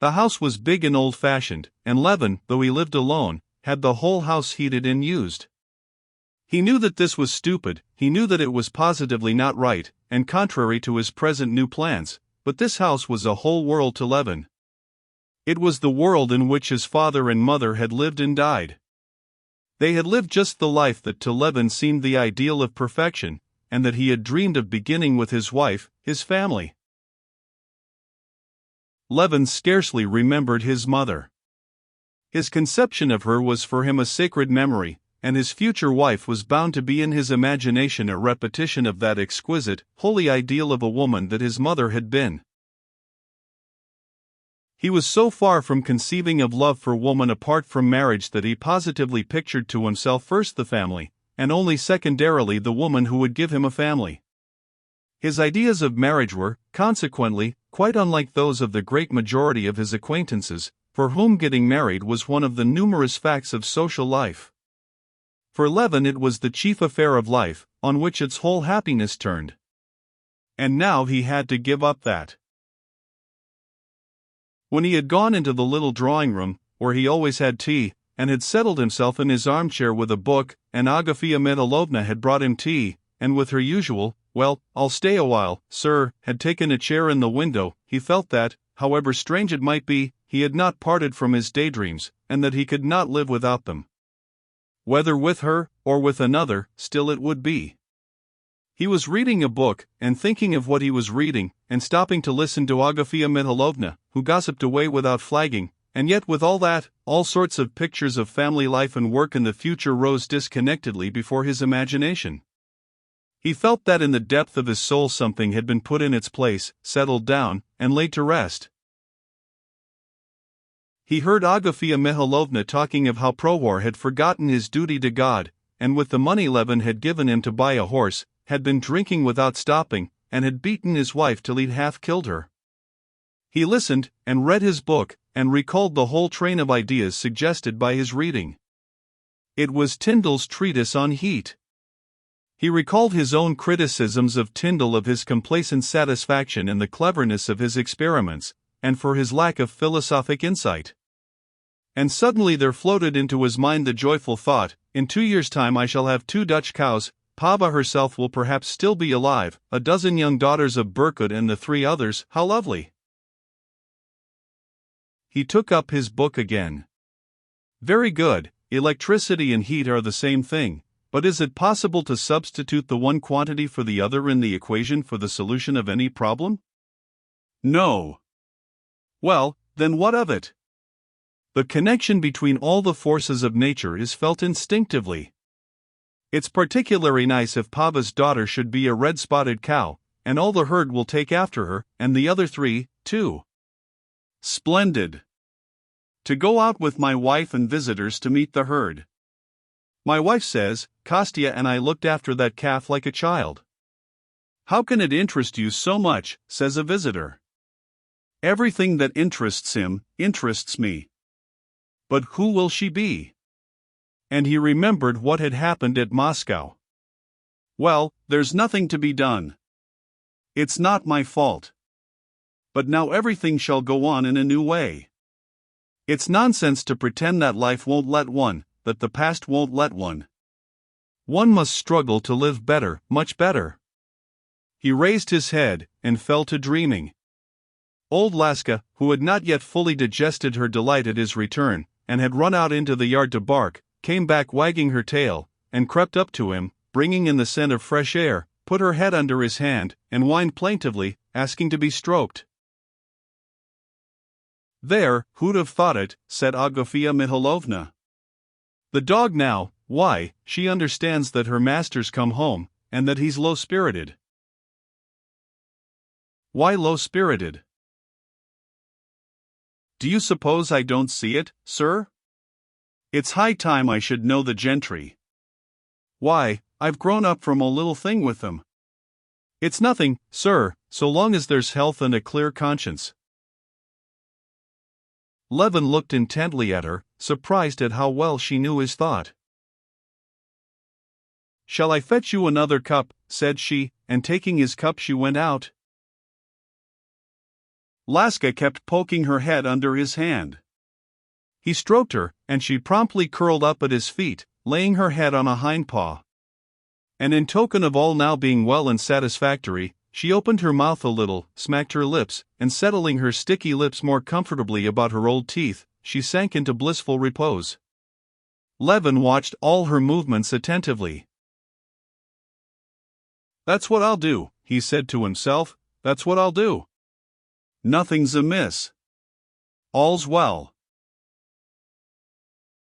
The house was big and old-fashioned, and Levin, though he lived alone, had the whole house heated and used. He knew that this was stupid, he knew that it was positively not right, and contrary to his present new plans, but this house was a whole world to Levin. It was the world in which his father and mother had lived and died. They had lived just the life that to Levin seemed the ideal of perfection, and that he had dreamed of beginning with his wife, his family. Levin scarcely remembered his mother. His conception of her was for him a sacred memory, and his future wife was bound to be in his imagination a repetition of that exquisite, holy ideal of a woman that his mother had been. He was so far from conceiving of love for woman apart from marriage that he positively pictured to himself first the family, and only secondarily the woman who would give him a family. His ideas of marriage were, consequently, quite unlike those of the great majority of his acquaintances, for whom getting married was one of the numerous facts of social life. For Levin it was the chief affair of life, on which its whole happiness turned. And now he had to give up that. When he had gone into the little drawing room, where he always had tea, and had settled himself in his armchair with a book, and Agafea Mihalovna had brought him tea, and with her usual, "Well, I'll stay a while, sir," had taken a chair in the window, he felt that, however strange it might be, he had not parted from his daydreams, and that he could not live without them. Whether with her, or with another, still it would be. He was reading a book, and thinking of what he was reading, and stopping to listen to Agafea Mihalovna, who gossiped away without flagging, and yet with all that, all sorts of pictures of family life and work in the future rose disconnectedly before his imagination. He felt that in the depth of his soul something had been put in its place, settled down, and laid to rest. He heard Agafea Mihalovna talking of how Prohor had forgotten his duty to God, and with the money Levin had given him to buy a horse, had been drinking without stopping, and had beaten his wife till he'd half killed her. He listened, and read his book, and recalled the whole train of ideas suggested by his reading. It was Tyndall's treatise on heat. He recalled his own criticisms of Tyndall, of his complacent satisfaction in the cleverness of his experiments, and for his lack of philosophic insight. And suddenly there floated into his mind the joyful thought, in 2 years' time I shall have 2 Dutch cows, Pava herself will perhaps still be alive, a dozen young daughters of Berkut and the 3 others, how lovely! He took up his book again. Very good, electricity and heat are the same thing, but is it possible to substitute the one quantity for the other in the equation for the solution of any problem? No. Well, then what of it? The connection between all the forces of nature is felt instinctively. It's particularly nice if Pava's daughter should be a red-spotted cow, and all the herd will take after her, and the other 3, too. Splendid. To go out with my wife and visitors to meet the herd. My wife says, Kostya and I looked after that calf like a child. How can it interest you so much, says a visitor. Everything that interests him, interests me. But who will she be? And he remembered what had happened at Moscow. Well, there's nothing to be done. It's not my fault. But now everything shall go on in a new way. It's nonsense to pretend that life won't let one, that the past won't let one. One must struggle to live better, much better. He raised his head, and fell to dreaming. Old Laska, who had not yet fully digested her delight at his return, and had run out into the yard to bark, came back wagging her tail, and crept up to him, bringing in the scent of fresh air, put her head under his hand, and whined plaintively, asking to be stroked. There, who'd have thought it, said Agafea Mihalovna. The dog now, why, she understands that her master's come home, and that he's low-spirited. Why low-spirited? Do you suppose I don't see it, sir? It's high time I should know the gentry. Why, I've grown up from a little thing with them. It's nothing, sir, so long as there's health and a clear conscience. Levin looked intently at her, surprised at how well she knew his thought. Shall I fetch you another cup, said she, and taking his cup she went out. Laska kept poking her head under his hand. He stroked her, and she promptly curled up at his feet, laying her head on a hind paw. And in token of all now being well and satisfactory, she opened her mouth a little, smacked her lips, and settling her sticky lips more comfortably about her old teeth, she sank into blissful repose. Levin watched all her movements attentively. "That's what I'll do," he said to himself, "that's what I'll do. Nothing's amiss. All's well."